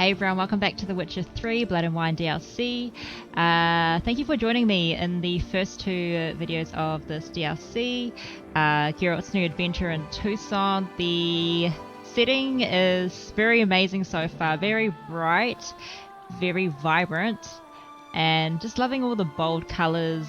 Hey everyone, welcome back to The Witcher 3 Blood and Wine DLC. Thank you for joining me in the first two videos of this DLC. Geralt's new adventure in Toussaint. The setting is very amazing so far, very bright, very vibrant, and just loving all the bold colours,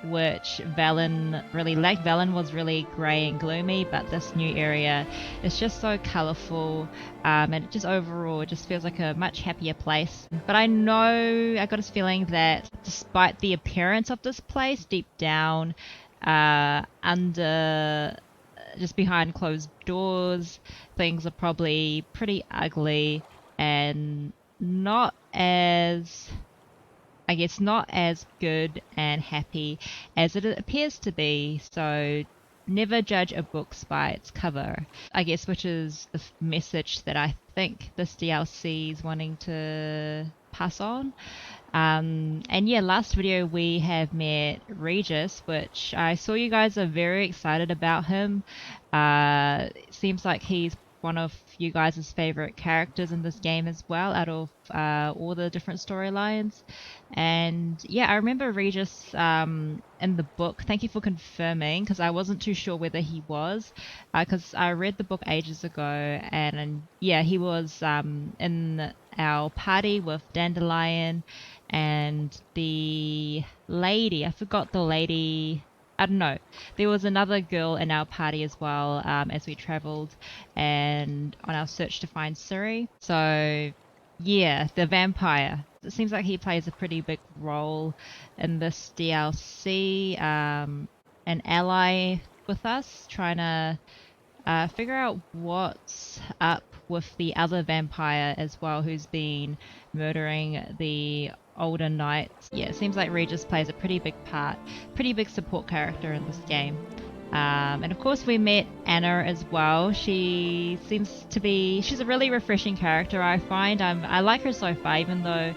which Velen really lacked. Velen was really grey and gloomy, but this new area is just so colourful, and it just overall just feels like a much happier place. But I know, I got this feeling that despite the appearance of this place, deep down, under, just behind closed doors, things are probably pretty ugly and not as, I guess, not as good and happy as it appears to be. So never judge a book by its cover, I guess, which is the message that I think this DLC is wanting to pass on. And yeah, last video we have met Regis, which I saw you guys are very excited about him. It seems like he's one of you guys' favorite characters in this game as well, out of all the different storylines. And yeah, I remember Regis in the book. Thank you for confirming, because I wasn't too sure whether he was, because I read the book ages ago, and yeah, he was in our party with Dandelion and the lady, I forgot the lady, I don't know. There was another girl in our party as well, as we travelled and on our search to find Ciri. So yeah, the vampire. It seems like he plays a pretty big role in this DLC, an ally with us, trying to figure out what's up with the other vampire as well, who's been murdering the older knights. Yeah, it seems like Regis plays a pretty big part, pretty big support character in this game. And of course we met Anna as well. She seems to be, she's a really refreshing character, I find. I like her so far, even though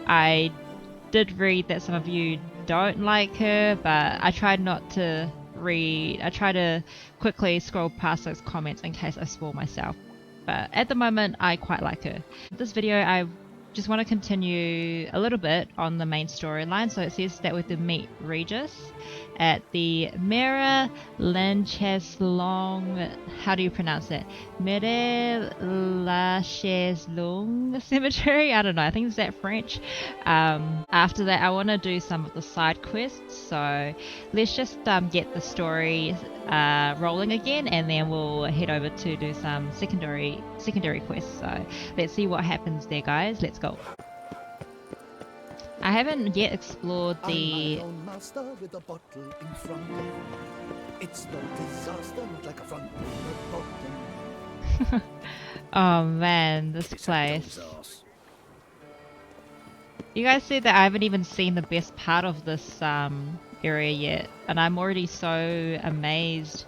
I did read that some of you don't like her, but I tried not to read. I try to quickly scroll past those comments in case I spoil myself. But at the moment, I quite like her. This video, I just want to continue a little bit on the main storyline. So it says that we meet Regis at the Mere Lancheslong, how do you pronounce it? Mere Lancheslong Cemetery? I don't know, I think it's that French. After that, I want to do some of the side quests. So let's just get the story rolling again, and then we'll head over to do some secondary quests. So let's see what happens there, guys. Let's go. I haven't yet explored the oh man, this place. You guys said that I haven't even seen the best part of this area yet, and I'm already so amazed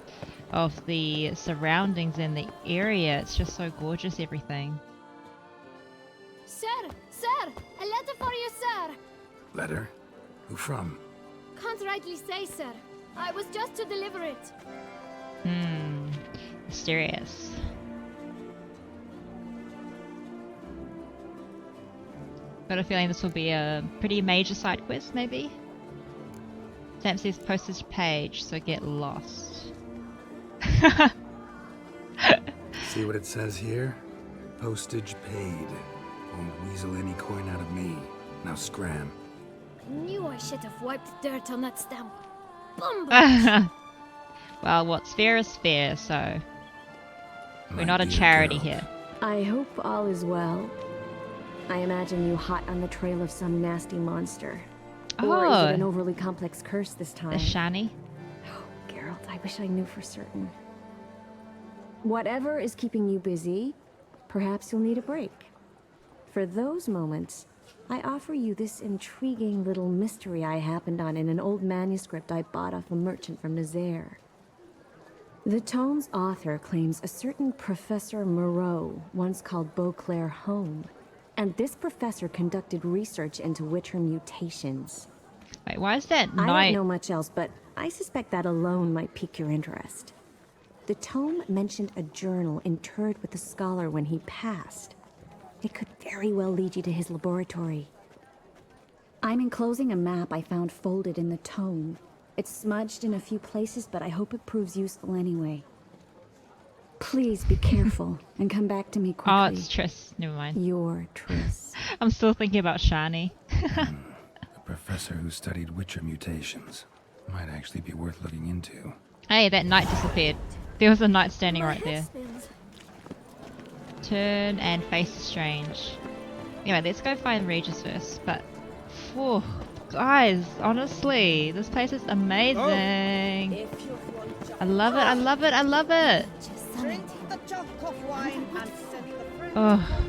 of the surroundings and the area. It's just so gorgeous, everything. Sir, a letter for you, sir. Letter? Who from? Can't rightly say, sir. I was just to deliver it. Mysterious. Got a feeling this will be a pretty major side quest, maybe? Stamp says postage page, so get lost. See what it says here? Postage paid. Won't weasel any coin out of me. Now scram. I knew I should have wiped dirt on that stamp. Bumble! Well, what's fair is fair, so we're My not a dear charity Geralt. here. I hope all is well. I imagine you hot on the trail of some nasty monster. Or is it an overly complex curse this time? The shiny. Oh, Geralt, I wish I knew for certain. Whatever is keeping you busy, perhaps you'll need a break. For those moments, I offer you this intriguing little mystery I happened on in an old manuscript I bought off a merchant from Nazaire. The tome's author claims a certain Professor Moreau once called Beauclair home, and this professor conducted research into Witcher mutations. Wait, why is that I knight? don't know much else, but I suspect that alone might pique your interest. The tome mentioned a journal interred with the scholar when he passed. It could very well lead you to his laboratory. I'm enclosing a map I found folded in the tome. It's smudged in a few places, but I hope it proves useful anyway. Please be careful and come back to me quickly. Oh, it's Triss. Never mind. Your Triss. I'm still thinking about Shani. A professor who studied Witcher mutations. Might actually be worth looking into. Hey, that knight disappeared. There was a knight standing My right head there. spins. Turn and face strange. Anyway, let's go find Regis first. But, whew, guys, honestly, this place is amazing. I love it, I love it, I love it. Drink the jug of wine and set the fruit. Oh.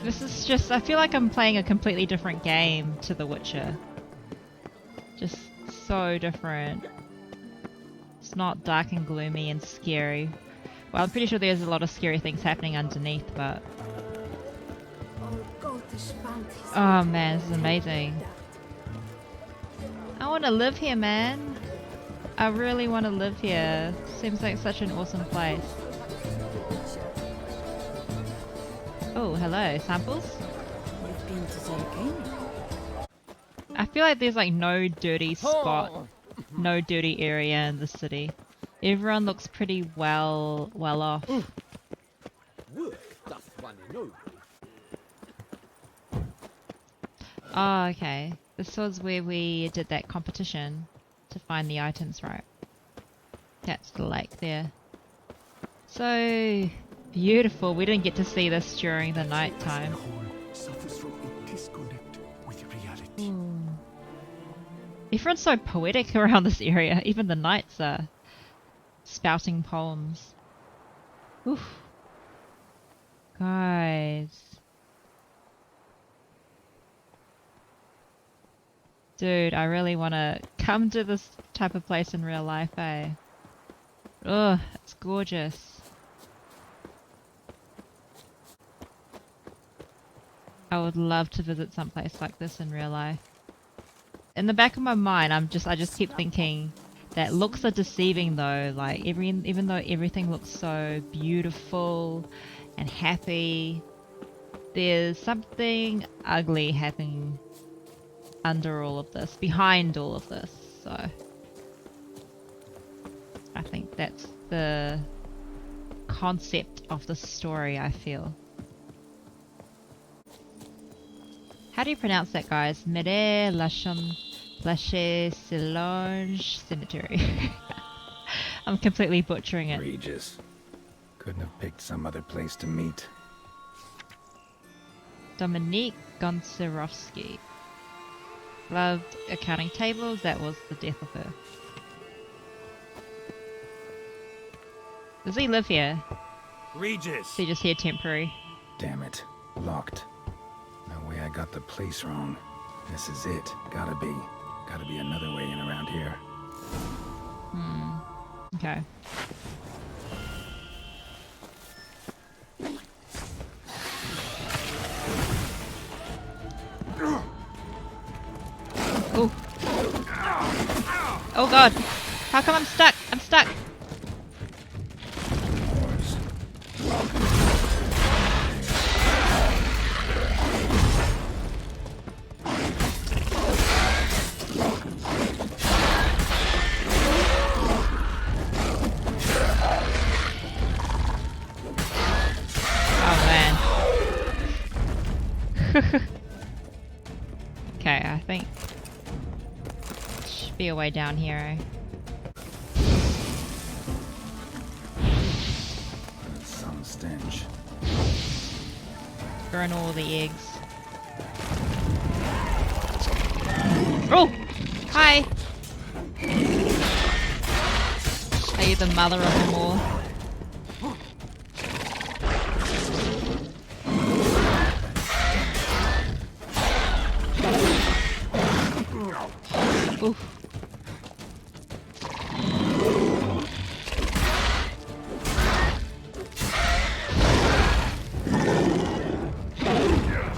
This is just, I feel like I'm playing a completely different game to The Witcher. Just so different. It's not dark and gloomy and scary. Well, I'm pretty sure there's a lot of scary things happening underneath, but... Oh man, this is amazing. I want to live here, man. I really want to live here. Seems like such an awesome place. Oh, hello. Samples? You've been to Zergania. I feel like there's like no dirty spot, no dirty area in the city. Everyone looks pretty well off. Oh, okay. This was where we did that competition to find the items, right? That's the lake there. So beautiful. We didn't get to see this during the night time. Suffers from a disconnect with reality. Everyone's so poetic around this area. Even the knights are spouting poems. Oof. Guys. Dude, I really want to come to this type of place in real life, eh? Ugh, it's gorgeous. I would love to visit someplace like this in real life. In the back of my mind, I just keep thinking that looks are deceiving though. Like even though everything looks so beautiful and happy, there's something ugly happening under all of this, behind all of this. So I think that's the concept of the story, I feel. How do you pronounce that, guys? Mere Lachon Lache Silonge Cemetery. I'm completely butchering it. Regis. Couldn't have picked some other place to meet. Dominique Goncerovsky. Loved accounting tables, that was the death of her. Does he live here? Regis! Is he just here temporary? Damn it. Locked. No way I got the place wrong. This is it. Gotta be another way in around here. Okay. Oh. Oh god. How come I'm stuck? I'm stuck. Oh man. Okay, I think should be a way down here. Eh? Some stench. Burn all the eggs. Oh! Hi! Are you the mother of them all? Oof.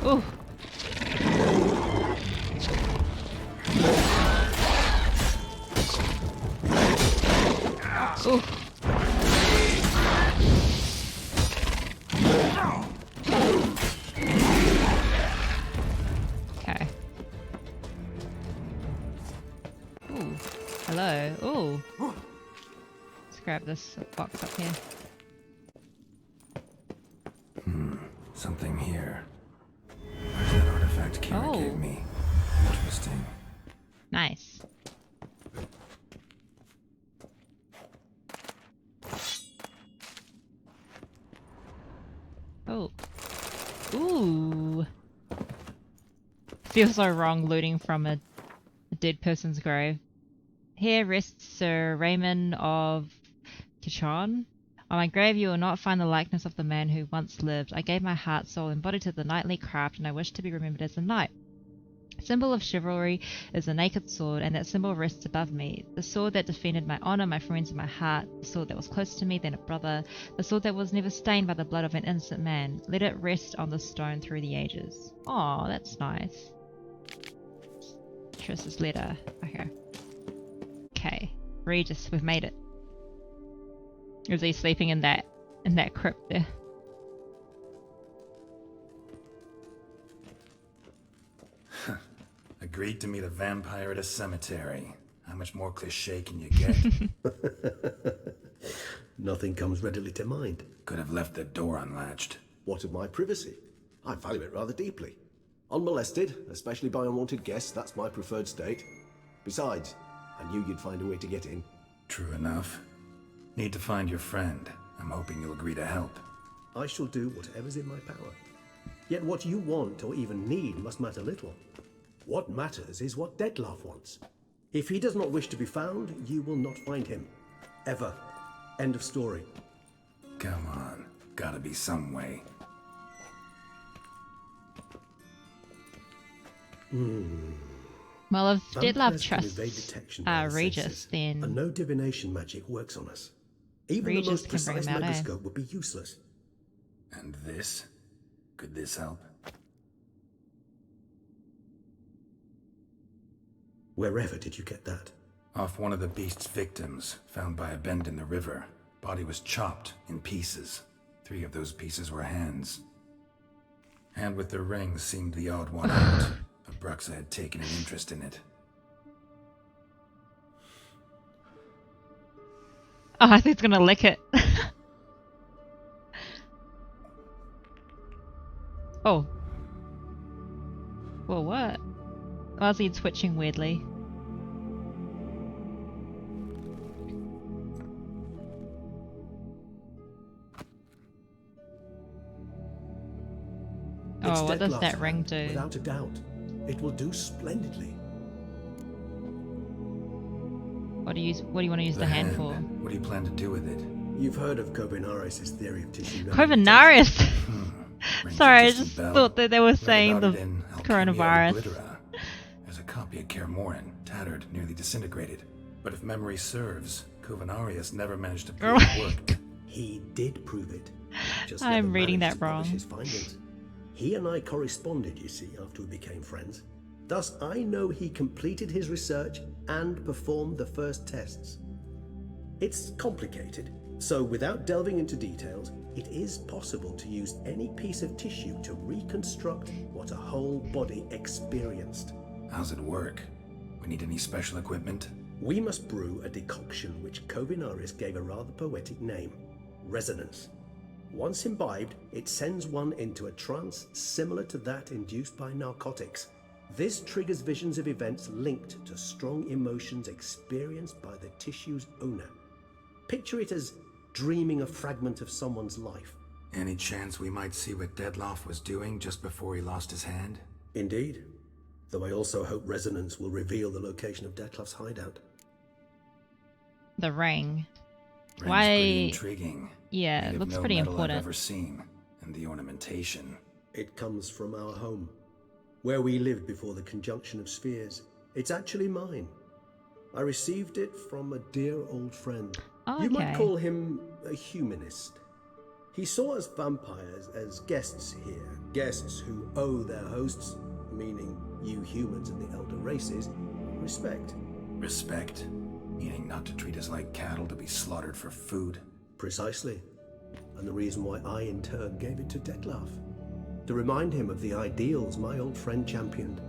Ooh. Ooh. Hello. Ooh. Let's grab this box up here. Something here. Where's that artifact Kira gave me? Interesting. Nice. Oh. Ooh. Feels so wrong looting from a dead person's grave. Here rests Sir Raymond of Toussaint. On my grave you will not find the likeness of the man who once lived. I gave my heart, soul, and body to the knightly craft, and I wish to be remembered as a knight. Symbol of chivalry is a naked sword, and that symbol rests above me. The sword that defended my honor, my friends, and my heart. The sword that was closer to me than a brother. The sword that was never stained by the blood of an innocent man. Let it rest on the stone through the ages. Oh, that's nice. Triss's letter. Okay. Okay. Regis, we've made it. Is he sleeping in that crypt there? Agreed to meet a vampire at a cemetery. How much more cliché can you get? Nothing comes readily to mind. Could have left the door unlatched. What of my privacy? I value it rather deeply. Unmolested, especially by unwanted guests, that's my preferred state. Besides, I knew you'd find a way to get in. True enough. Need to find your friend. I'm hoping you'll agree to help. I shall do whatever's in my power. Yet what you want or even need must matter little. What matters is what Dettlaff wants. If he does not wish to be found, you will not find him. Ever. End of story. Come on. Gotta be some way. Well, if Dettlaff Vampires can evade trusts detection by the Regis, senses, then and no divination magic works on us. Even Regis the most can bring precise him out, eh? microscope would be useless. And this? Could this help? Wherever did you get that? Off one of the beast's victims, found by a bend in the river. Body was chopped in pieces. 3 of those pieces were hands. Hand with the ring seemed the odd one out. Abruxa had taken an interest in it. oh, I think it's gonna lick it. Oh. Well, what? Why is he twitching weirdly? It's Oh, what does Dettlaff's that ring hand, do? Without a doubt. It will do splendidly. What do you want to use the hand for? What do you plan to do with it? You've heard of Kovinaris' theory of tissue. Kovinaris! Rings Sorry, a I distant just bell. thought that they were Read saying about the it in Alchemia coronavirus. Oblitera. There's a copy of Kaer Morhen, tattered, nearly disintegrated. But if memory serves, Kovinaris never managed to prove it worked. He did prove it. Just I'm never reading managed that to publish wrong. his findings. He and I corresponded, you see, after we became friends. Thus, I know he completed his research and performed the first tests. It's complicated, so without delving into details, it is possible to use any piece of tissue to reconstruct what a whole body experienced. How's it work? We need any special equipment? We must brew a decoction which Kovinaris gave a rather poetic name, resonance. Once imbibed, it sends one into a trance similar to that induced by narcotics. This triggers visions of events linked to strong emotions experienced by the tissue's owner. Picture it as dreaming a fragment of someone's life. Any chance we might see what Dettlaff was doing just before he lost his hand? Indeed. Though I also hope resonance will reveal the location of Dettlaff's hideout. The ring. Ring's Why- pretty intriguing. Yeah, Made it of looks no pretty metal important. I've ever seen, and the ornamentation. It comes from our home, where we lived before the conjunction of spheres. It's actually mine. I received it from a dear old friend. Oh, You might okay. call him a humanist. He saw us vampires as guests here, guests who owe their hosts, meaning you humans and the elder races, respect. Respect? Meaning not to treat us like cattle to be slaughtered for food? Precisely. And the reason why I in turn gave it to Dettlaff. To remind him of the ideals my old friend championed.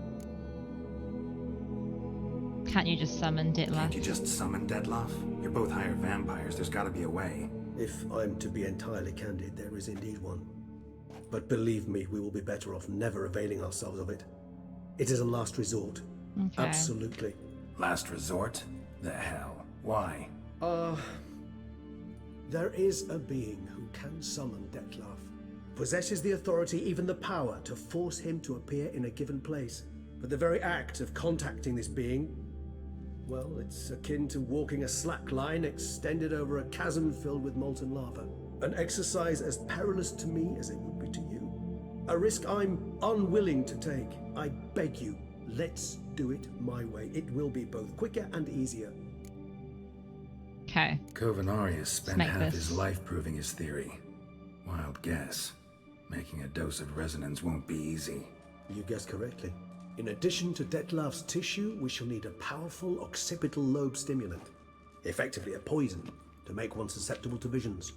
Can't you just summon Can't Detlef? you just summon Detlef? You're both hired vampires. There's got to be a way. If I'm to be entirely candid, there is indeed one. But believe me, we will be better off never availing ourselves of it. It is a last resort. Okay. Absolutely. Last resort? The hell? Why? There is a being who can summon Detlef. Possesses the authority, even the power, to force him to appear in a given place. But the very act of contacting this being, well, it's akin to walking a slack line extended over a chasm filled with molten lava. An exercise as perilous to me as it would be to you. A risk I'm unwilling to take. I beg you, let's do it my way. It will be both quicker and easier. Okay. Covenarius spent Make half this. his life proving his theory. Wild guess. Making a dose of resonance won't be easy. You guessed correctly. In addition to Detlef's tissue, we shall need a powerful occipital lobe stimulant. Effectively a poison, to make one susceptible to visions.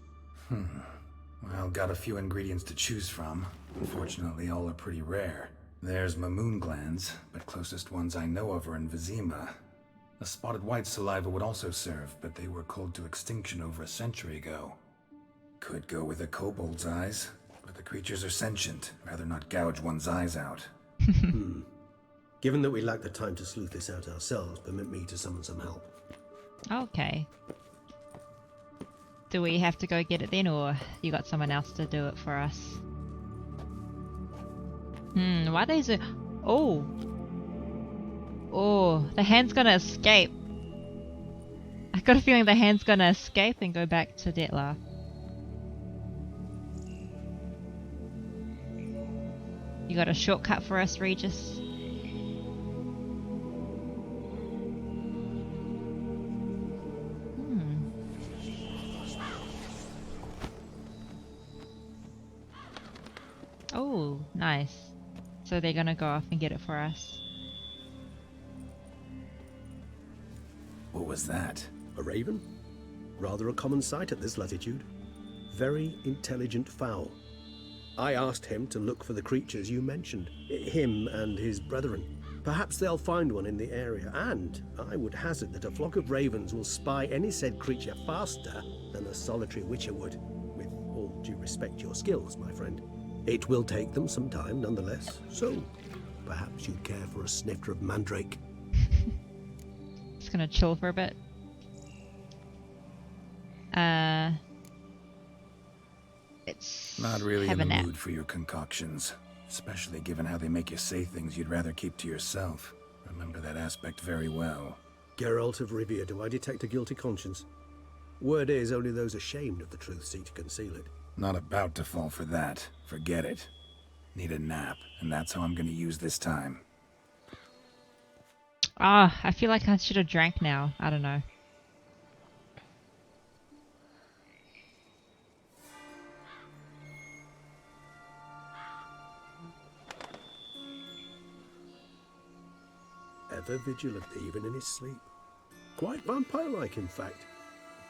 Well, got a few ingredients to choose from. Unfortunately, all are pretty rare. There's Mamoon glands, but closest ones I know of are in Vizima. A spotted wight saliva would also serve, but they were cold to extinction over a century ago. Could go with a kobold's eyes, but the creatures are sentient. Rather not gouge one's eyes out. Given that we lack the time to sleuth this out ourselves, permit me to summon some help. Okay. Do we have to go get it then, or you got someone else to do it for us? Why are these? Oh. Oh, the hand's gonna escape. I got a feeling the hand's gonna escape and go back to Detlef. You got a shortcut for us, Regis? Oh, nice. So they're gonna go off and get it for us. What was that? A raven? Rather a common sight at this latitude. Very intelligent fowl. I asked him to look for the creatures you mentioned. Him and his brethren. Perhaps they'll find one in the area, and I would hazard that a flock of ravens will spy any said creature faster than a solitary witcher would. With all due respect to your skills, my friend. It will take them some time, nonetheless, so perhaps you'd care for a snifter of mandrake. Just gonna chill for a bit. It's Not really have in a the nap. mood for your concoctions. Especially given how they make you say things you'd rather keep to yourself. Remember that aspect very well. Geralt of Rivia, do I detect a guilty conscience? Word is, only those ashamed of the truth seek to conceal it. Not about to fall for that. Forget it. Need a nap, and that's how I'm gonna use this time. Ah, I feel like I should have drank now. I don't know. Ever vigilant, even in his sleep. Quite vampire-like, in fact.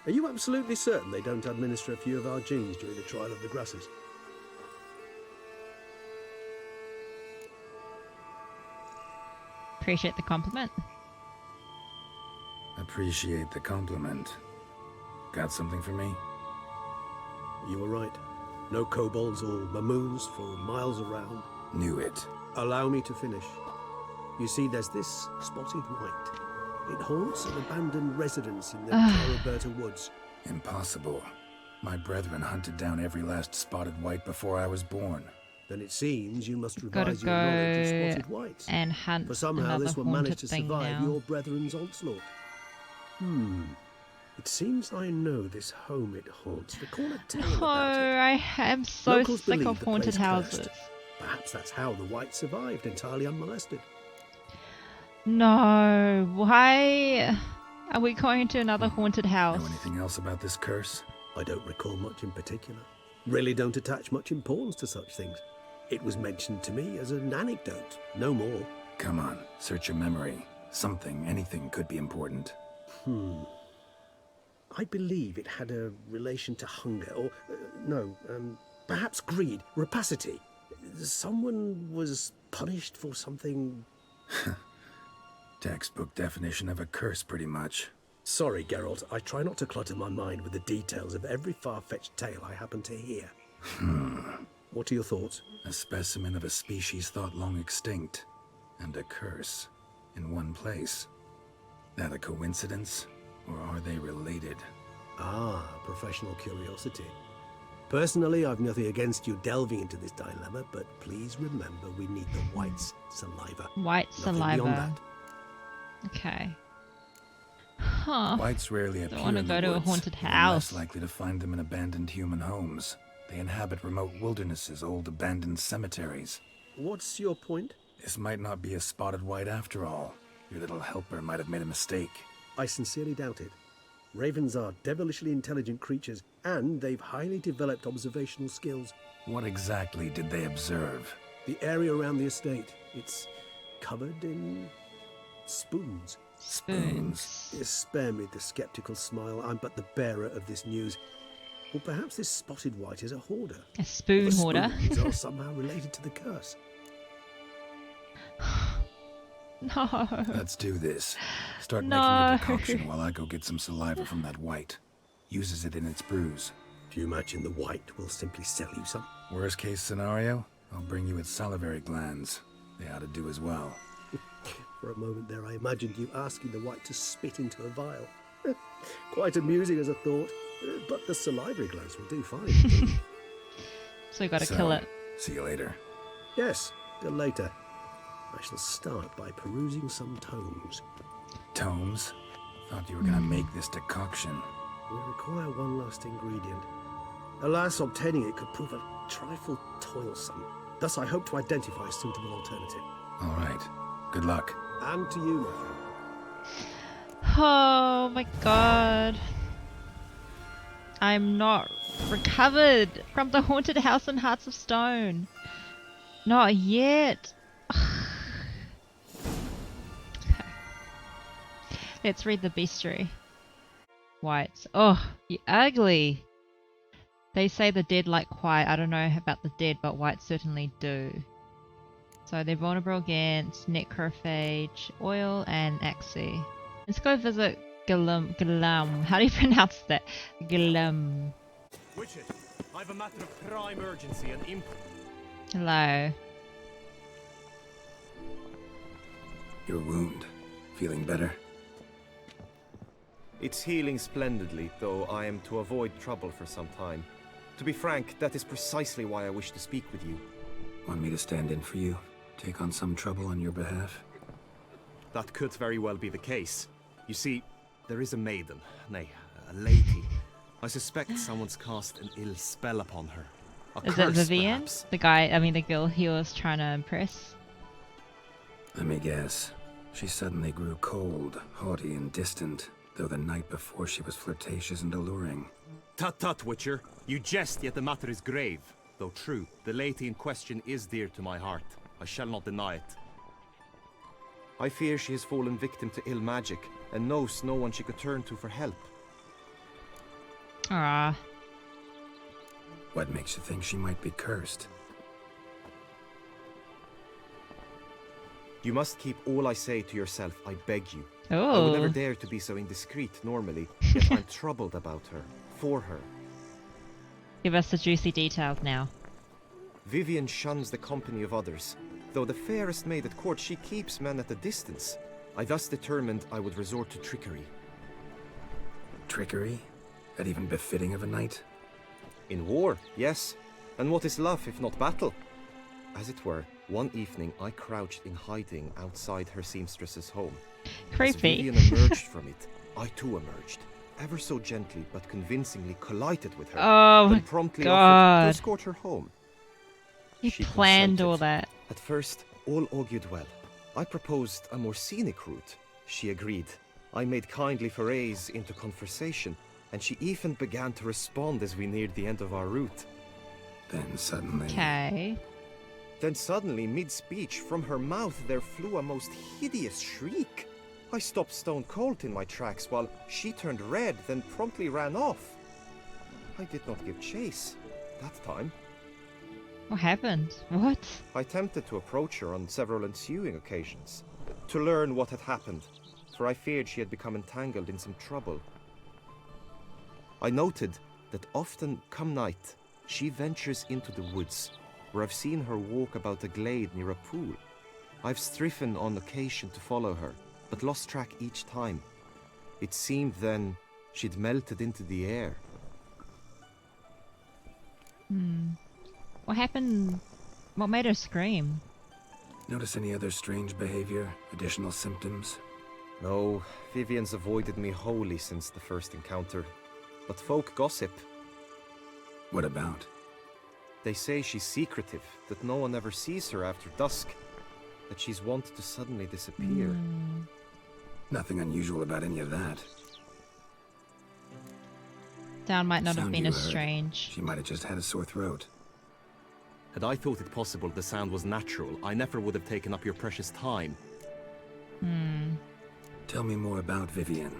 Are you absolutely certain they don't administer a few of our genes during the trial of the grasses? Appreciate the compliment. Appreciate the compliment. Got something for me? You were right. No kobolds or mamoons for miles around. Knew it. Allow me to finish. You see, there's this spotted wight. It haunts an abandoned residence in the Roberta woods. Impossible. My brethren hunted down every last spotted wight before I was born. Then it seems you must Gotta revise your knowledge of go spotted wights. and hunt For somehow another this will haunted manage to thing survive now. your brethren's onslaught. It seems I know this home it haunts. Recall a tale Oh, about it. I am so Locals sick believe of the haunted place houses. cursed. Perhaps that's how the wight survived, entirely unmolested. No, why are we going to another haunted Know house? anything else about this curse? I don't recall much in particular. Really don't attach much importance to such things. It was mentioned to me as an anecdote, no more. Come on, search your memory. Something, anything could be important. I believe it had a relation to hunger, or perhaps greed, rapacity. Someone was punished for something. Textbook definition of a curse, pretty much. Sorry, Geralt, I try not to clutter my mind with the details of every far-fetched tale I happen to hear. What are your thoughts? A specimen of a species thought long extinct, and a curse, in one place. That a coincidence, or are they related? Ah, professional curiosity. Personally, I've nothing against you delving into this dilemma, but please remember we need the wight's saliva. White Nothing saliva. beyond that. Okay. Huh. Whites rarely appear wanna in go the to a woods. haunted You're house. less likely to find them in abandoned human homes. They inhabit remote wildernesses, old abandoned cemeteries. What's your point? This might not be a spotted white after all. Your little helper might have made a mistake. I sincerely doubt it. Ravens are devilishly intelligent creatures, and they've highly developed observational skills. What exactly did they observe? The area around the estate, it's covered in spoons. Spoons. Yes, spare me the skeptical smile. I'm but the bearer of this news. Or perhaps this spotted white is a hoarder. A spoon The hoarder. spoons are somehow related to the curse. No. Let's do this. Start No. making your decoction while I go get some saliva from that white. Uses it in its brews. Do you imagine the white will simply sell you some? Worst case scenario, I'll bring you its salivary glands. They ought to do as well. For a moment there, I imagined you asking the white to spit into a vial. Quite amusing as a thought, but the salivary glands will do fine. So we gotta So, kill it. See you later. Yes, till later. I shall start by perusing some tomes. Tomes? Thought you were gonna make this decoction. We require one last ingredient. Alas, obtaining it could prove a trifle toilsome. Thus, I hope to identify a suitable alternative. All right. Good luck. And to you, my friend. Oh my god. I'm not recovered from the haunted house in Hearts of Stone. Not yet. Okay. Let's read the bestiary. Whites. Oh, you ugly. They say the dead like white. I don't know about the dead, but whites certainly do. So they're vulnerable against necrophage, oil, and axi. Let's go visit Guillaume. How do you pronounce that? Guillaume. Witcher, I've a matter of prime urgency and import. Hello. Your wound. Feeling better? It's healing splendidly, though I am to avoid trouble for some time. To be frank, that is precisely why I wish to speak with you. Want me to stand in for you? Take on some trouble on your behalf? That could very well be the case. You see, there is a maiden, nay, a lady. I suspect someone's cast an ill spell upon her. A Is it curse, Vivian? perhaps. The girl he was trying to impress? Let me guess. She suddenly grew cold, haughty, and distant, though the night before she was flirtatious and alluring. Tut tut, Witcher. You jest, yet the matter is grave. Though true, the lady in question is dear to my heart. I shall not deny it. I fear she has fallen victim to ill magic, and knows no one she could turn to for help. Ah. What makes you think she might be cursed? You must keep all I say to yourself, I beg you. I Oh. would never dare to be so indiscreet normally, yet I'm troubled about her, for her. Give us the juicy details now. Vivian shuns the company of others. Though the fairest maid at court, she keeps men at a distance. I thus determined I would resort to trickery. Trickery? That even befitting of a knight? In war, yes. And what is love if not battle? As it were, one evening I crouched in hiding outside her seamstress's home. As Creepy. Vivian emerged from it, I too emerged. Ever so gently but convincingly collided with her. Oh my then promptly offered god. to escort her home. You She planned all consented. that. At first, all augured well. I proposed a more scenic route. She agreed. I made kindly forays into conversation, and she even began to respond as we neared the end of our route. Then suddenly... Okay. Then suddenly, mid-speech, from her mouth there flew a most hideous shriek. I stopped stone cold in my tracks while she turned red, then promptly ran off. I did not give chase that time. What happened? What? I attempted to approach her on several ensuing occasions. to learn what had happened, for I feared she had become entangled in some trouble. I noted that often, come night, she ventures into the woods, where I've seen her walk about a glade near a pool. I've striven on occasion to follow her, but lost track each time. It seemed then she'd melted into the air. What happened? What made her scream? Notice any other strange behavior? Additional symptoms? No, Vivian's avoided me wholly since the first encounter. But folk gossip. What about? They say she's secretive, that no one ever sees her after dusk, that she's wont to suddenly disappear. Nothing unusual about any of that. Sound might not have Sound been you as heard. strange. She might have just had a sore throat. Had I thought it possible the sound was natural, I never would have taken up your precious time. Tell me more about Vivian.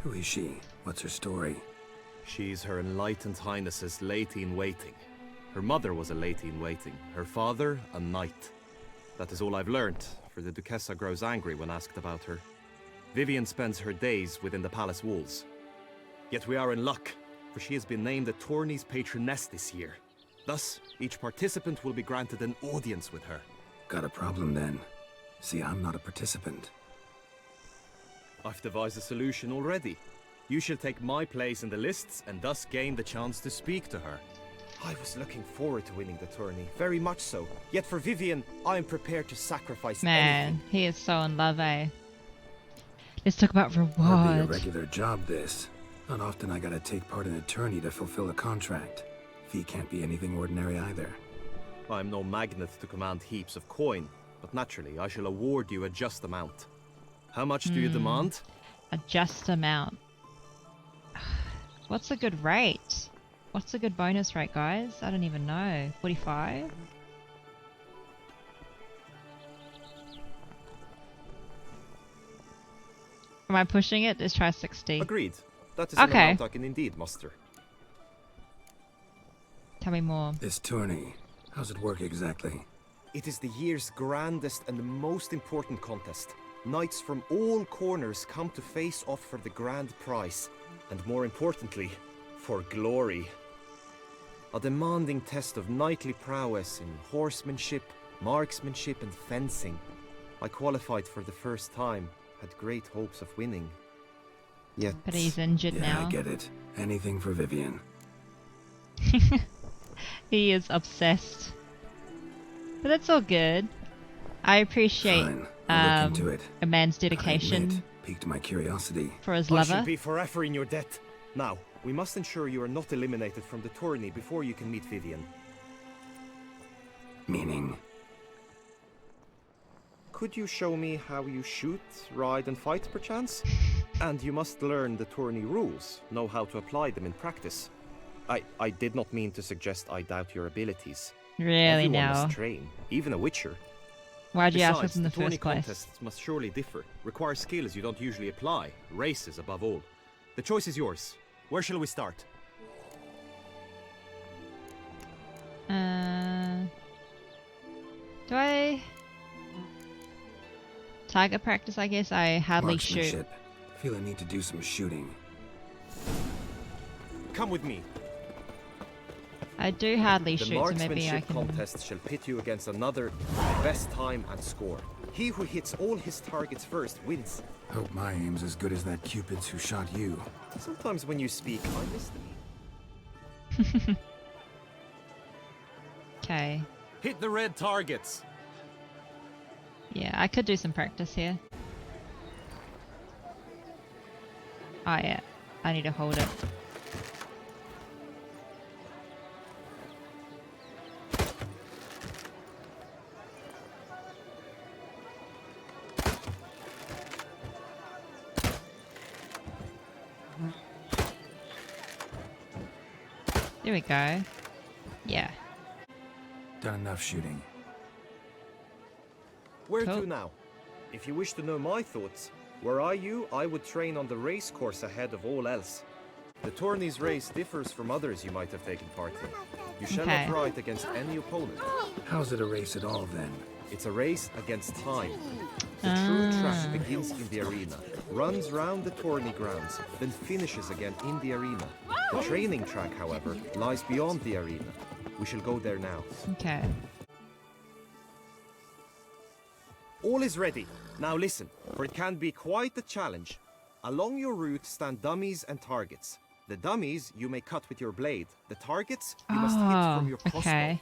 Who is she? What's her story? She's Her Enlightened Highness's lady-in-waiting. Her mother was a lady-in-waiting, her father a knight. That is all I've learnt, for the Duchessa grows angry when asked about her. Vivian spends her days within the palace walls. Yet we are in luck, for she has been named the Tourney's patroness this year. Thus, each participant will be granted an audience with her. Got a problem then. See, I'm not a participant. I've devised a solution already. You shall take my place in the lists and thus gain the chance to speak to her. I was looking forward to winning the tourney, very much so. Yet for Vivian, I am prepared to sacrifice Man, anything. he is so in love, eh? Let's talk about Hardly a reward. regular job, this. Not often I gotta take part in a tourney to fulfill a contract. Fee can't be anything ordinary either. I am no magnet to command heaps of coin, but naturally I shall award you a just amount. How much do you demand? A just amount. What's a good rate? What's a good bonus rate, guys? I don't even know. 45? Am I pushing it? Let's try 60. Agreed. That is an Okay. amount I can indeed muster. Tell me more. This tourney, how's it work exactly? It is the year's grandest and most important contest. Knights from all corners come to face off for the grand prize. And more importantly, for glory. A demanding test of knightly prowess in horsemanship, marksmanship and fencing. I qualified for the first time, had great hopes of winning. Yet... But he's injured Yeah, now. I get it. Anything for Vivian. He is obsessed. But that's all good. I appreciate Fine, I'll look into it. a man's I dedication admit, piqued my curiosity. for his I shall lover. be forever in your debt. Now, we must ensure you are not eliminated from the tourney before you can meet Vivian. Meaning? Could you show me how you shoot, ride and fight perchance? And you must learn the tourney rules, know how to apply them in practice. I did not mean to suggest I doubt your abilities. Really Everyone now? must train, even a witcher. Why'd you ask Besides, us in the tourney first place? contests must surely differ, require skills you don't usually apply, races above all. The choice is yours. Where shall we start? Do I target practice? I guess I hardly shoot. Marksmanship. Feel I need to do some shooting. Come with me. I do hardly The shoot, so maybe I marksmanship can. contest shall pit you against another with best time and score. He who hits all his targets first wins. Hope my aim's as good as that Cupid's who shot you. Sometimes when you speak, I miss the meaning. Okay. Hit the red targets! Yeah, I could do some practice here. Oh yeah, I need to hold it. There we go. Yeah. Done enough shooting. Where Cool. to now? If you wish to know my thoughts, were I you, I would train on the race course ahead of all else. The tourney's race differs from others you might have taken part in. You shall Okay. not ride against any opponent. How's it a race at all then? It's a race against time. The true track begins in the arena, runs round the tourney grounds, then finishes again in the arena. The training track, however, lies beyond the arena. We shall go there now. Okay. All is ready. Now listen, for it can be quite a challenge. Along your route stand dummies and targets. The dummies you may cut with your blade. The targets you must hit from your crossbow. Okay.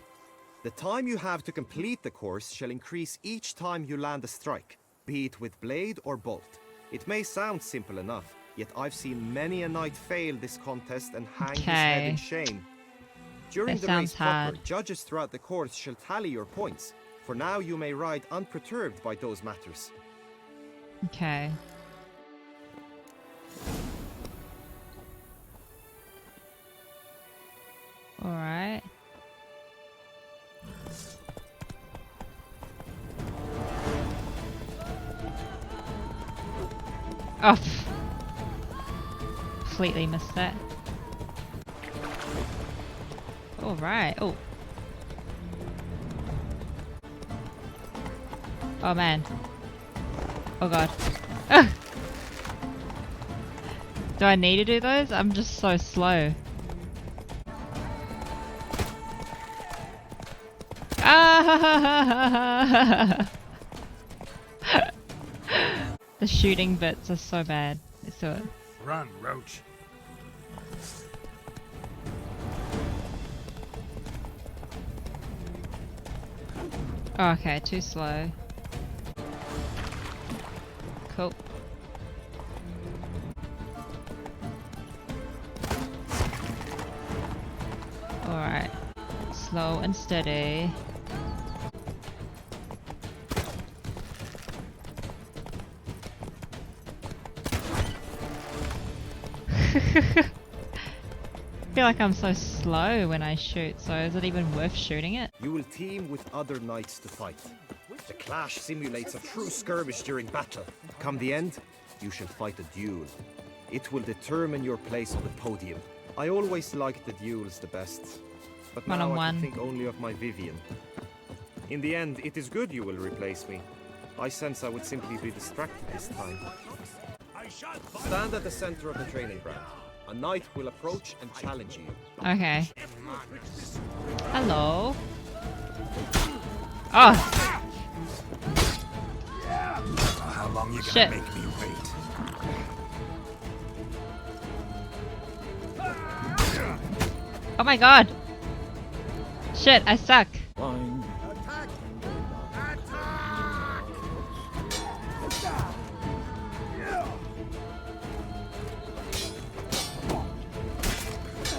The time you have to complete the course shall increase each time you land a strike, be it with blade or bolt. It may sound simple enough, yet I've seen many a knight fail this contest and hang his head in shame. During That the race sounds proper, hard. judges throughout the course shall tally your points. For now you may ride unperturbed by those matters. Okay. Alright. Oh, completely missed that. Alright. Oh. Oh man. Oh god. Do I need to do those? I'm just so slow. Ah! The shooting bits are so bad. Let's do it. Run, Roach. Oh, okay, too slow. Cool. Alright. Slow and steady. I feel like I'm so slow when I shoot, so is it even worth shooting it? You will team with other knights to fight. The clash simulates a true skirmish during battle. Come the end, you shall fight a duel. It will determine your place on the podium. I always liked the duels the best, but now I One-on-one. can think only of my Vivian. In the end, it is good you will replace me. I sense I would simply be distracted this time. Stand at the center of the training ground. A knight will approach and challenge you. Okay. Hello. Oh, How long you gonna Shit. make me wait? oh my god. Shit, I suck.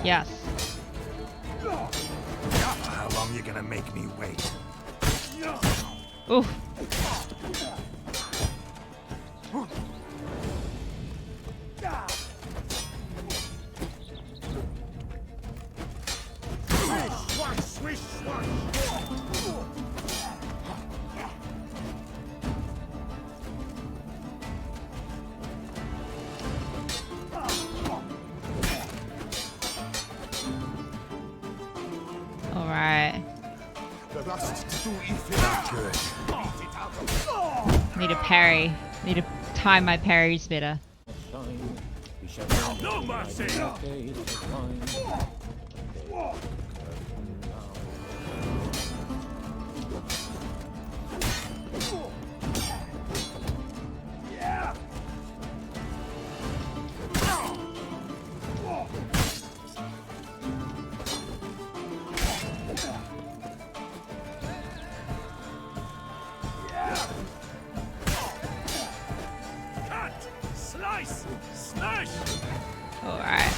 Yes. How long you gonna make me wait? Ooh. Alright. Good. Need a parry. Need to time my parries better. No mercy! Cut! Slice! Smash! Alright.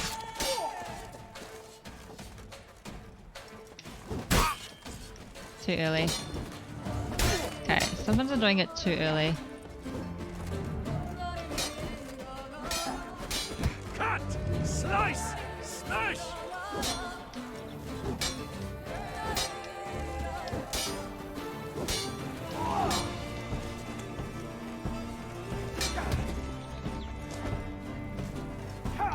Too early. Okay, sometimes I'm doing it too early. Cut! Slice! Smash!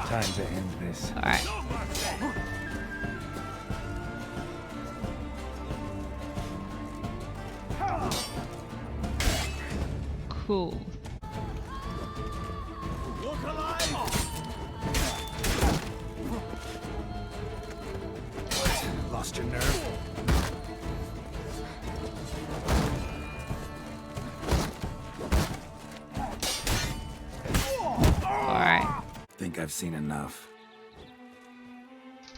Time to end this. Alright. No mercy! Cool. Look alive! Lost your nerve? Alright. Think I've seen enough.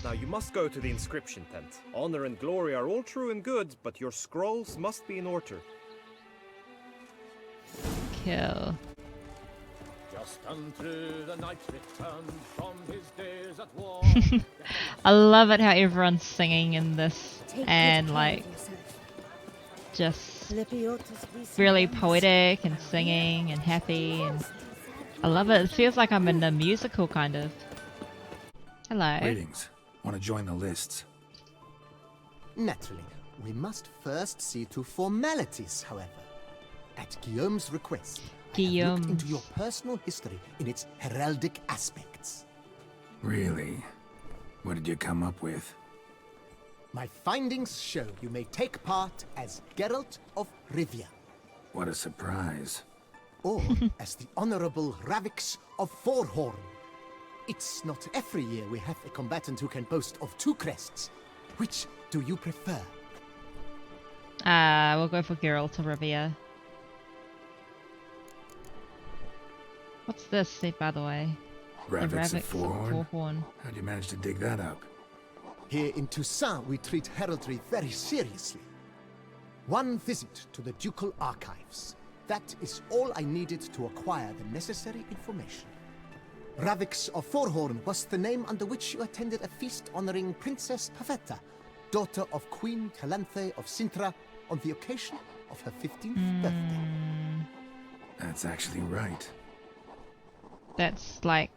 Now you must go to the inscription tent. Honor and glory are all true and good, but your scrolls must be in order. Kill. Just unto the knight returned from his days at war. I love it how everyone's singing in this Take and good care like of yourself. just Lepiotus be really surrounded. poetic and singing and happy, and I love it. It feels like I'm in a musical kind of. Hello. Greetings. Want to join the lists? Naturally, we must first see to formalities, however. At Guillaume's request, I have looked into your personal history in its heraldic aspects. Really? What did you come up with? My findings show you may take part as Geralt of Rivia, What a surprise. or as the Honorable Ravix of Forhorn. It's not every year we have a combatant who can boast of 2 crests. Which do you prefer? We'll go for Geralt of Rivia. What's this, by the way? Ravix of Ravix Forhorn? Forhorn. How'd you manage to dig that up? Here in Toussaint, we treat heraldry very seriously. One visit to the ducal archives. That is all I needed to acquire the necessary information. Ravix of Forhorn was the name under which you attended a feast honoring Princess Pavetta, daughter of Queen Calanthe of Sintra, on the occasion of her 15th birthday. That's actually right. That's like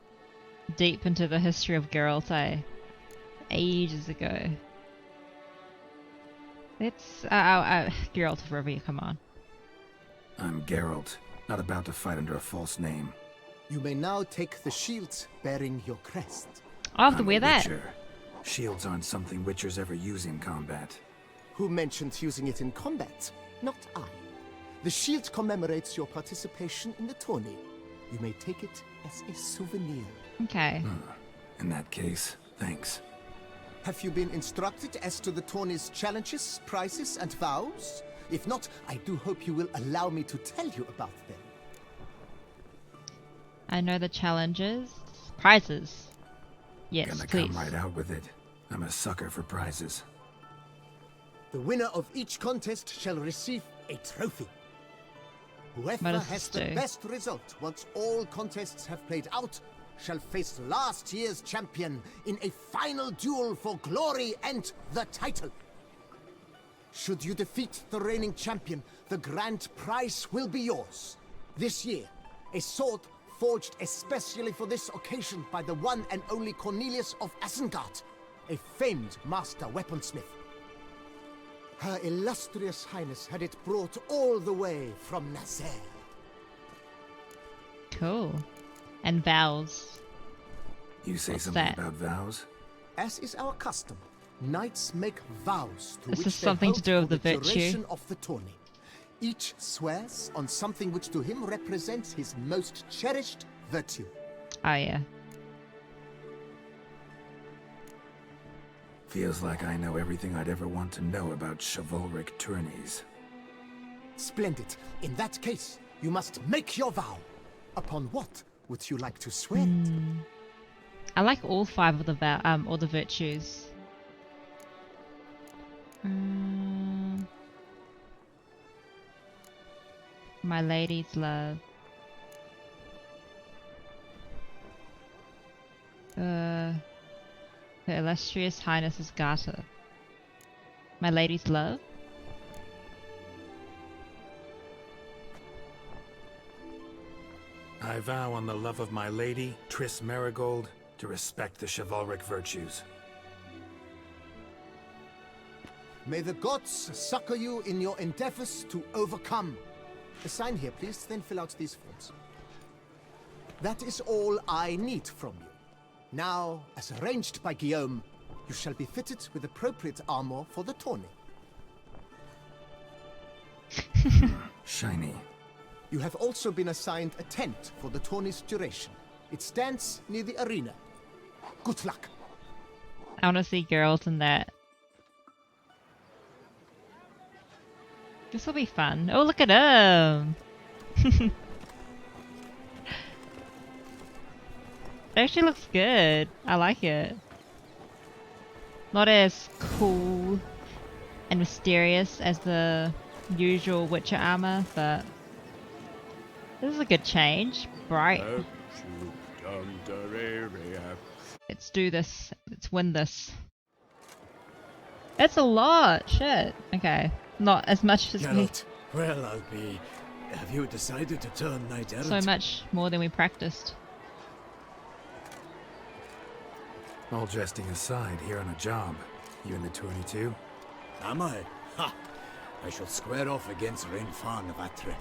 deep into the history of Geralt, ages ago. Let's Geralt of Rivia, come on. I'm Geralt, not about to fight under a false name. You may now take the shield bearing your crest. I have to I'm wear a that. Witcher. Shields aren't something Witchers ever use in combat. Who mentioned using it in combat? Not I. The shield commemorates your participation in the tourney. You may take it as a souvenir. Okay. In that case, thanks. Have you been instructed as to the tourney's challenges, prizes, and vows? If not, I do hope you will allow me to tell you about them. I know the challenges. Prizes. Yes, Gonna please. come right out with it. I'm a sucker for prizes. The winner of each contest shall receive a trophy. What Whoever does has this the do? best result once all contests have played out shall face last year's champion in a final duel for glory and the title. Should you defeat the reigning champion, the grand prize will be yours. This year, a sword forged especially for this occasion by the one and only Cornelius of Isengard, a famed master weaponsmith. Her illustrious highness had it brought all the way from Nazaire. Cool. And vows. You say What's something that? about vows? As is our custom, knights make vows to This which is they something to hold do with for the virtue. duration of the tourney. Each swears on something which to him represents his most cherished virtue. Oh yeah. Feels like I know everything I'd ever want to know about chivalric tourneys. Splendid. In that case, you must make your vow. Upon what would you like to swear it? I like all 5 of the all the virtues. My lady's love. Her illustrious highness's garter. My lady's love? I vow on the love of my lady, Triss Marigold, to respect the chivalric virtues. May the gods succor you in your endeavors to overcome. Sign here, please, then fill out these forms. That is all I need from you. Now, as arranged by Guillaume, you shall be fitted with appropriate armor for the tourney. Shiny. You have also been assigned a tent for the tourney's duration. It stands near the arena. Good luck. I want to see Geralt in that. This will be fun. Oh, look at him! It actually looks good. I like it. Not as cool and mysterious as the usual Witcher armor, but this is a good change. Bright. Let's do this. Let's win this. It's a lot. Shit. Okay. Not as much as Geralt, well, I'll be. Have you decided to turn knight errant? so much more than we practiced. All jesting aside, here on a job. You in the tourney too? Am I? Ha! I shall square off against Rainfan of Atre.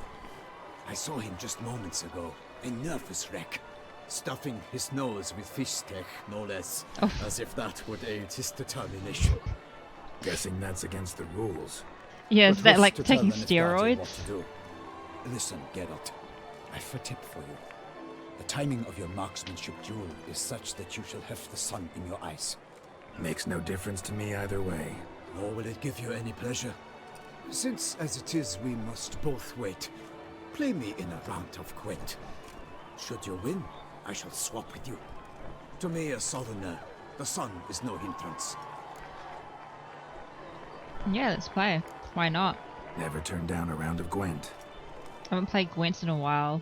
I saw him just moments ago. A nervous wreck. Stuffing his nose with fish steak, no less. Oh. As if that would aid his determination. Guessing that's against the rules. Yeah, is But that who's like to tell taking an Istardi what steroids? to do? Listen, Geralt. I've a tip for you. The timing of your marksmanship duel is such that you shall have the sun in your eyes. Makes no difference to me either way. Nor will it give you any pleasure. Since, as it is, we must both wait. Play me in a round of Gwent. Should you win, I shall swap with you. To me, a southerner, the sun is no hindrance. Yeah, let's play. Why not? Never turn down a round of Gwent. I haven't played Gwent in a while.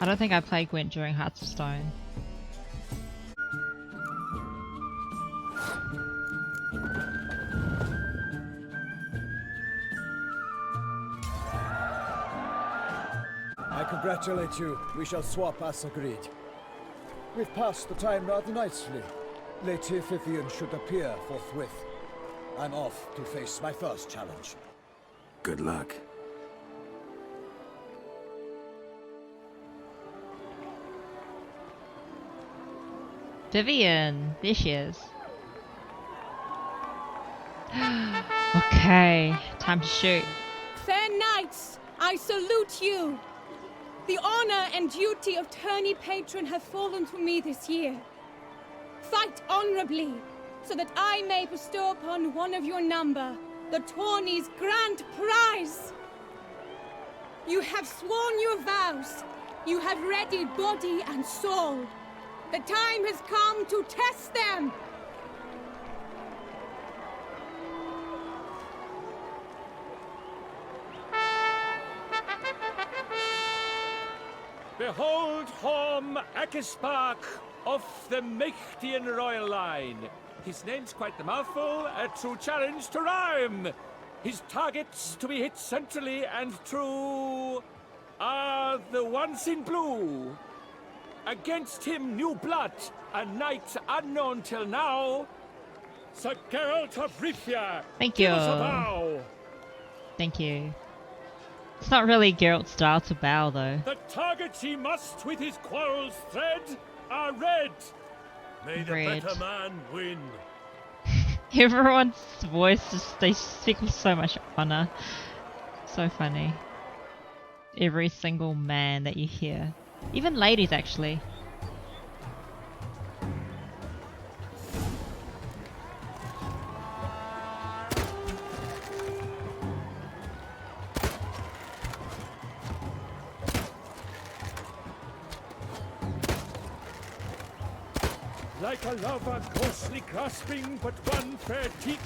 I don't think I played Gwent during Hearts of Stone. I congratulate you. We shall swap as agreed. We've passed the time rather nicely. Lady Vivian should appear forthwith. I'm off to face my first challenge. Good luck. Vivian! There she is. Okay, time to shoot. Fair knights, I salute you. The honor and duty of Tourney patron have fallen to me this year. Fight honorably, so that I may bestow upon one of your number the Tourney's grand prize. You have sworn your vows. You have readied body and soul. The time has come to test them. Behold Horm Akispark of the Mechtian royal line. His name's quite the mouthful, a true challenge to rhyme. His targets to be hit centrally and true are the ones in blue. Against him new blood, a knight unknown till now. Sir Geralt of Rivia, Thank give you. us a bow. Thank you. It's not really Geralt's style to bow though. The targets he must with his quarrels thread are red. May the Red. better man win. Everyone's voice just, they speak with so much honor. So funny. Every single man that you hear. Even ladies actually. Like a lover ghostly grasping but one fair teat,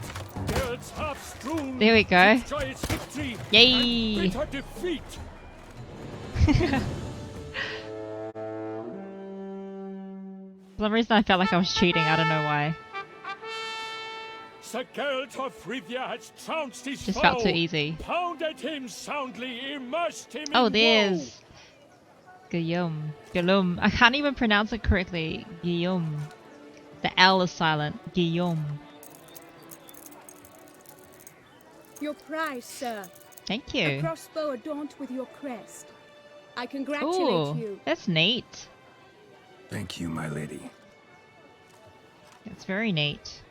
Geralt's half strewn. There we go. with joyous victory Yay! and bitter defeat. For some reason I felt like I was cheating, I don't know why. Sir Geralt of Rivia has trounced his Just foe, felt too easy. pounded him soundly, immersed him Oh, in there's Guillaume. Guillaume. I can't even pronounce it correctly. Guillaume. The L is silent. Guillaume. Your prize, sir. Thank A you. crossbow adorned with your crest. I congratulate Ooh, you. that's neat. Thank you, my lady. It's very neat.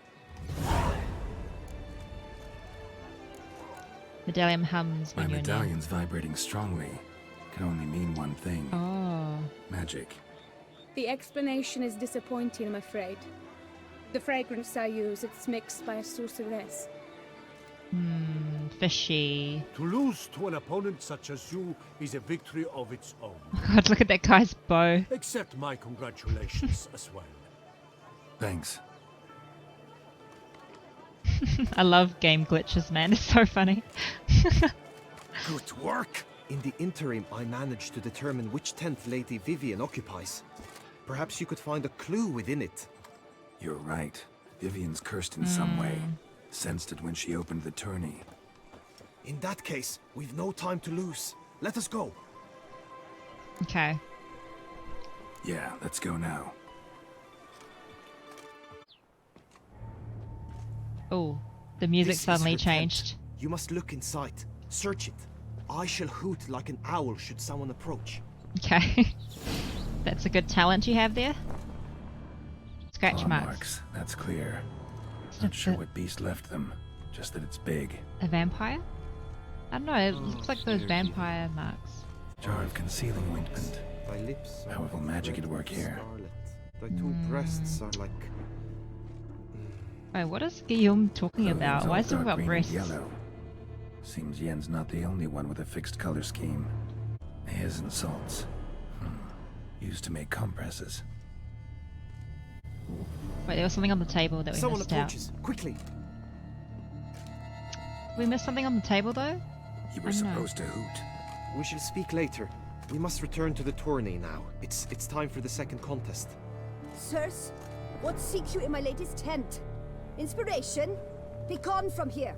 Medallion hums My when you're near. medallion's vibrating strongly. can only mean one thing. Oh. Magic. The explanation is disappointing, I'm afraid. The fragrance I use, it's mixed by a sorceress. Fishy. To lose to an opponent such as you is a victory of its own. Oh God, look at that guy's bow. Accept my congratulations as well. Thanks. I love game glitches, man. It's so funny. Good work! In the interim, I managed to determine which tent Lady Vivian occupies. Perhaps you could find a clue within it. You're right. Vivian's cursed in some way. Sensed it when she opened the tourney. In that case, we've no time to lose. Let us go. Okay. Yeah, let's go now. Oh, the music This is suddenly her tent. changed. You must look inside. Search it. I shall hoot like an owl should someone approach. Okay. That's a good talent you have there. Scratch Claw marks. marks, that's clear. Not sure what beast left them, just that it's big. A vampire? I don't know, it looks like those vampire marks. Jar of concealing ointment. Thy lips are How will magic red at work with here? scarlet. Thy two breasts are like... Wait, what is Guillaume talking about? Clothing's Why all is he talking dark about green and breasts? yellow. Seems Yen's not the only one with a fixed color scheme. His and salts. Used to make compresses. Wait, there was something on the table that we Someone missed approaches. Quickly! out. We missed something on the table though? You were I know. supposed to hoot. We shall speak later. We must return to the tourney now. It's time for the second contest. Sirs, what seeks you in my lady's tent? Inspiration? Be gone from here.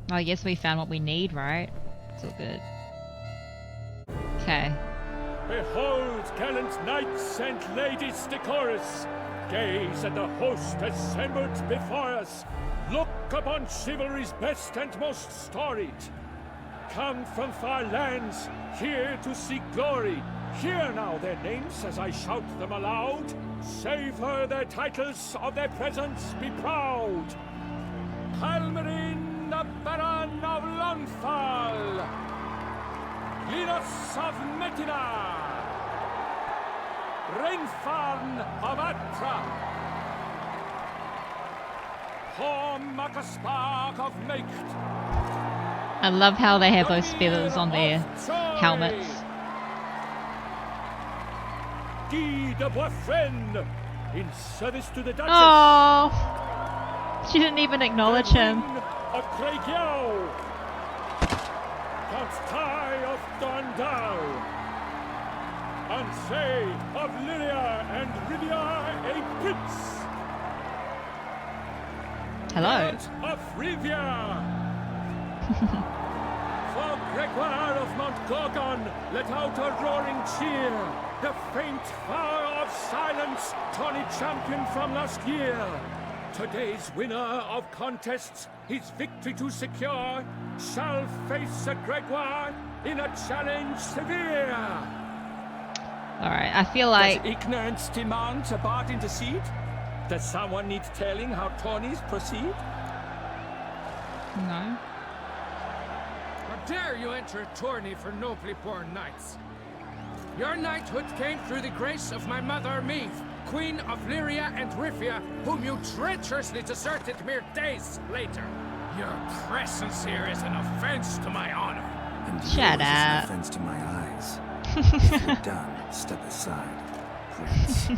Well, I guess we found what we need, right? It's all good. Okay. Behold, gallant knights and ladies decorous! Gaze at the host assembled before us! Look upon chivalry's best and most storied! Come from far lands, here to seek glory! Hear now their names as I shout them aloud! Savor their titles, of their presence be proud! Halmarin, the Baron of Lonthal! Linus of Metina! Rainfarn of Atra! Makaspark of Macht! I love how they have those feathers on their helmets. Guy de Boisfren, in service to the Duchess! Oh, she didn't even acknowledge him. Of Craigiau! Count Ty of Dondal! Ansay of Lilia and Rivia a prince! Hello. Geralt of Rivia! For Gregoire of Mount Gorgon, let out a roaring cheer! The faint fire of silence, Tourney champion from last year! Today's winner of contests, his victory to secure, shall face a Gregoire in a challenge severe! Alright, I feel like... Does ignorance demand a bard intercede? Does someone need telling how tourneys proceed? No. How dare you enter a tourney for nobly born knights? Your knighthood came through the grace of my mother Meve, Queen of Lyria and Rivia, whom you treacherously deserted mere days later. Your presence here is an offense to my honor. And Shut yours is up. an offense to my eyes. If you're done, step aside, Prince.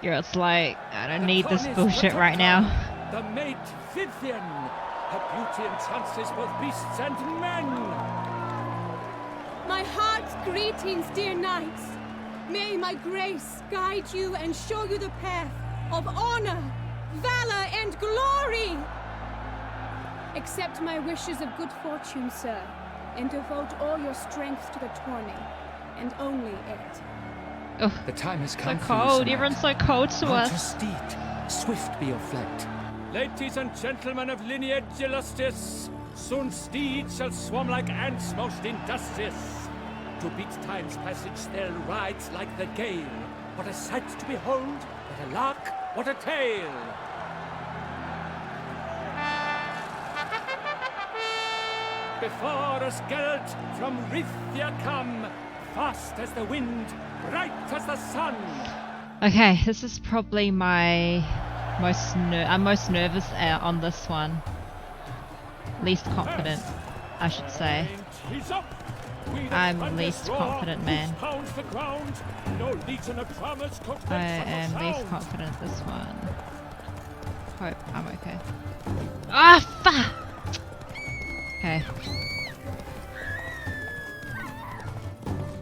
Geralt's like, I don't need this bullshit right now. The maid Vivian, her beauty enhances both beasts and men. My heart's greetings, dear knights. May my grace guide you and show you the path of honor, valor, and glory. Accept my wishes of good fortune, sir, and devote all your strength to the tourney, and only it. Ugh, The time has so come for you, cold. Samantha. Everyone's so cold to Mount your us. steed. Swift be your flight. Ladies and gentlemen of lineage illustrious, soon steeds shall swarm like ants most industrious. To beat time's passage they'll ride like the gale. What a sight to behold, what a lark, what a tale! Before us Geralt from Rivia come, fast as the wind, bright as the sun. Okay, this is probably my I'm most nervous on this one. Least confident, I should say. I'm least confident, man. I am least confident this one. Hope I'm okay. Ah, fuck! Okay.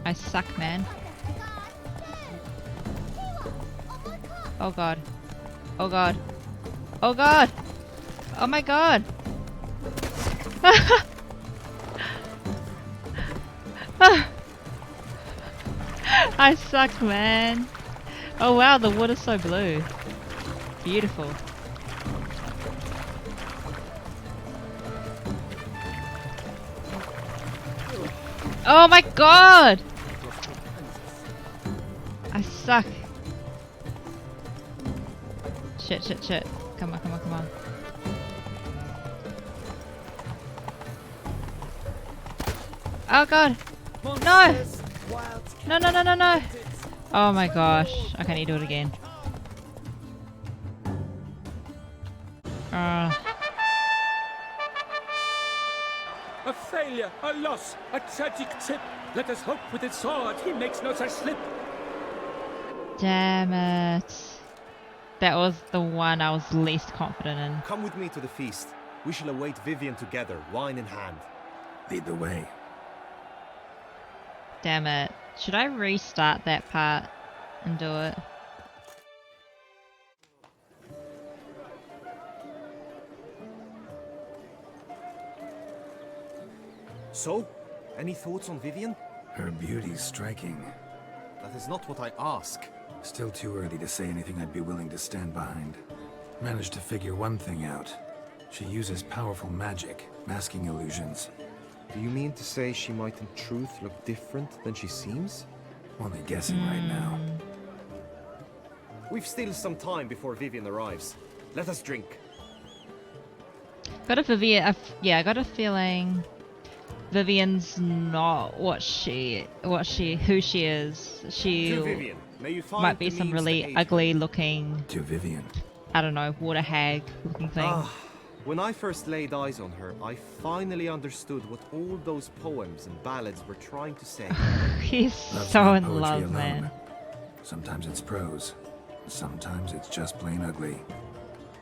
I suck, man. Oh god. Oh god. Oh god! Oh my god! I suck, man. Oh wow, the water's so blue. Beautiful. Oh my god! I suck. Shit, shit, shit. Come on, come on, come on. Oh god! No! No, no, no, no, no! Oh my gosh. I can't do it again. A failure, a loss, a tragic tip. Let us hope with his sword he makes no such slip. Damn it. That was the one I was least confident in. Come with me to the feast. We shall await Vivian together, wine in hand. Lead the way. Damn it. Should I restart that part and do it? So, any thoughts on Vivian? Her beauty's striking. That is not what I ask. Still too early to say anything I'd be willing to stand behind. Managed to figure one thing out. She uses powerful magic, masking illusions. Do you mean to say she might in truth look different than she seems? Only guessing right now. We've still some time before Vivian arrives. Let us drink. Got a Vivian. Yeah, I got a feeling Vivian's not who she is. She To Vivian, may you find might be the some means to really aid ugly looking. To Vivian. I don't know, water hag looking thing. When I first laid eyes on her, I finally understood what all those poems and ballads were trying to say. He's Love's so not in poetry love, alone. man. Sometimes it's prose. Sometimes it's just plain ugly.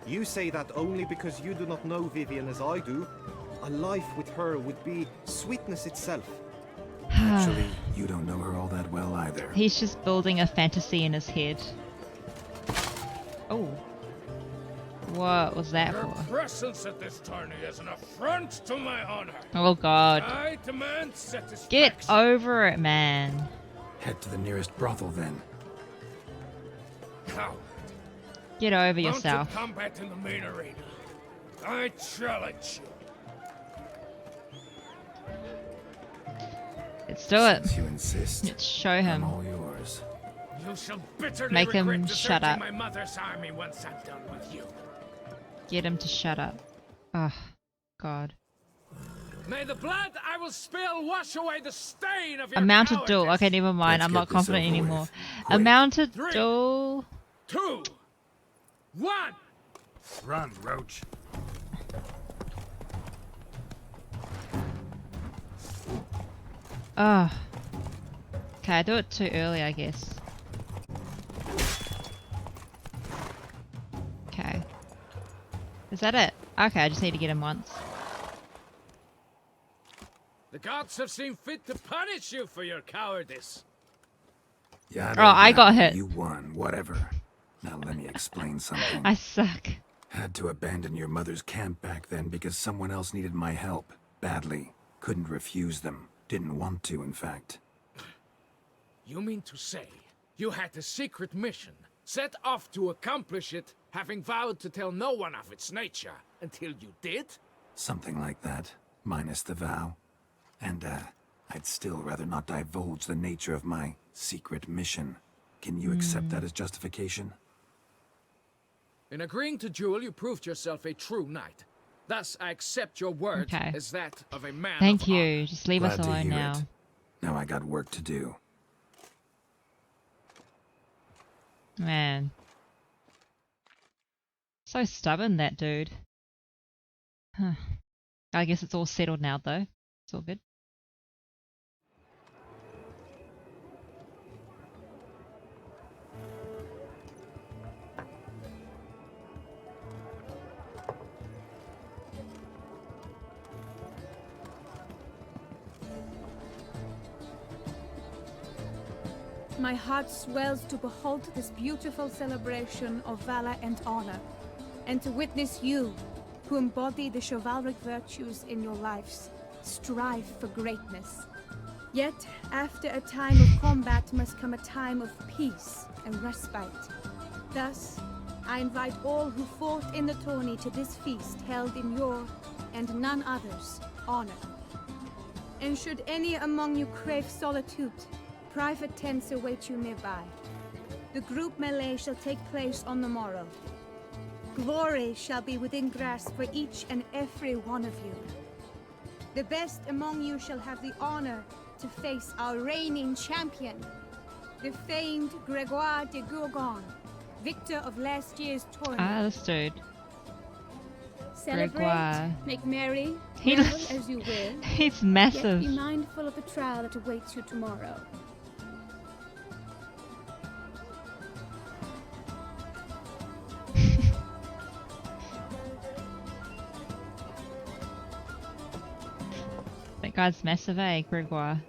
You say that only because you do not know Vivian as I do. A life with her would be sweetness itself. Actually, you don't know her all that well either. He's just building a fantasy in his head. Oh. What was that Your for? presence at this tourney is an affront to my honor. Oh god. I demand satisfaction. Get over it, man. Head to the nearest brothel then. Coward. Get over Mounted yourself. combat in the main arena. I challenge you. Let's do it. Since you insist. Let's show him. I'm all yours. You shall bitterly Make him regret shut deserting up. my mother's army once I'm done with you. Get him to shut up. Oh, God. May the blood I will spill wash away the stain of your A mounted duel. Okay, never mind. Let's I'm get not this confident over anymore. with. A Quick. mounted 3, duel. 2, 1. Run, Roach. Oh. Okay, I do it too early, I guess. Okay. Is that it? Okay, I just need to get him once. The gods have seen fit to punish you for your cowardice. Yeah, Oh, I got hit. You won, whatever. Now let me explain something. I suck. Had to abandon your mother's camp back then because someone else needed my help. Badly. Couldn't refuse them. Didn't want to, in fact. You mean to say you had a secret mission, set off to accomplish it, having vowed to tell no one of its nature, until you did? Something like that. Minus the vow. And, I'd still rather not divulge the nature of my secret mission. Can you accept that as justification? In agreeing to duel, you proved yourself a true knight. Thus, I accept your word Okay. as that of a man Thank of you. honor. Just leave us Glad to alone hear now. it. Now I got work to do. Man. So stubborn, that dude. Huh. I guess it's all settled now, though. It's all good. My heart swells to behold this beautiful celebration of valor and honor, and to witness you, who embody the chivalric virtues in your lives, strive for greatness. Yet, after a time of combat must come a time of peace and respite. Thus, I invite all who fought in the tourney to this feast held in your, and none other's, honor. And should any among you crave solitude, private tents await you nearby. The group melee shall take place on the morrow. Glory shall be within grasp for each and every one of you. The best among you shall have the honor to face our reigning champion, the famed Gregoire de Gourgon, victor of last year's tourney. Ah, this dude. Celebrate, Gregoire. make merry, He revel looks- as you will. He's massive. Yet be mindful of the trial that awaits you tomorrow. That guy's massive, eh, Gregoire?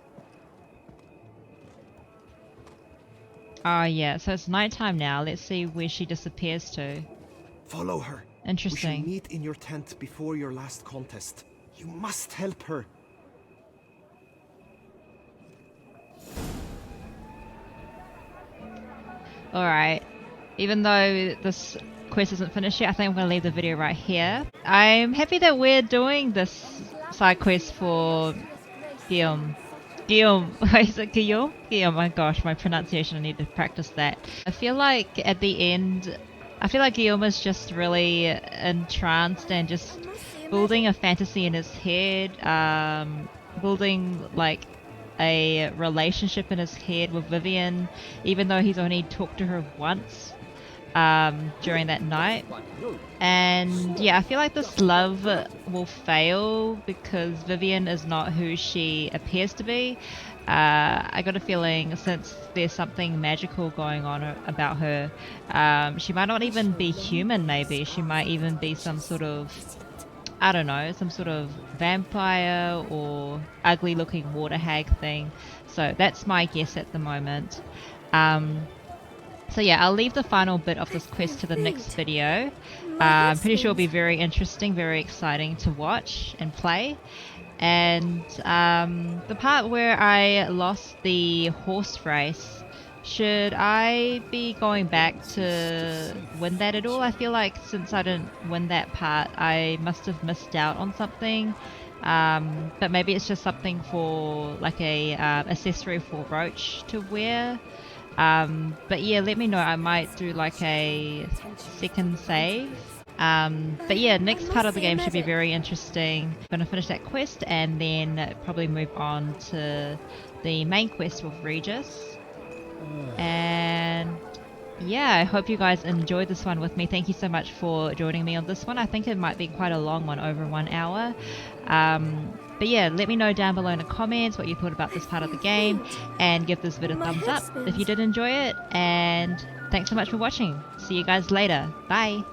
Oh yeah, so it's nighttime now. Let's see where she disappears to. Follow her. Interesting. We shall meet in your tent before your last contest. You must help her. Alright. Even though this quest isn't finished yet, I think I'm going to leave the video right here. I'm happy that we're doing this side quest for Guillaume. Guillaume. Is it Guillaume? Guillaume. My gosh, my pronunciation, I need to practice that. I feel like at the end, I feel like Guillaume is just really entranced and just building a fantasy in his head, building like a relationship in his head with Vivienne, even though he's only talked to her once during that night. And yeah, I feel like this love will fail because Vivienne is not who she appears to be. I got a feeling since there's something magical going on about her, she might not even be human. Maybe she might even be some sort of, I don't know, some sort of vampire or ugly looking water hag thing. So that's my guess at the moment. So yeah, I'll leave the final bit of this quest to the next video. I'm pretty sure it'll be very interesting, very exciting to watch and play. And the part where I lost the horse race, should I be going back to win that at all? I feel like since I didn't win that part, I must have missed out on something. But maybe it's just something for like a accessory for Roach to wear. But yeah, let me know. I might do like a second save. But yeah, next part of the game should be very interesting. I'm going to finish that quest and then probably move on to the main quest with Regis. And yeah, I hope you guys enjoyed this one with me. Thank you so much for joining me on this one. I think it might be quite a long one, over 1 hour. But yeah, let me know down below in the comments what you thought about this part of the game, and give this video a thumbs up if you did enjoy it. And thanks so much for watching. See you guys later. Bye.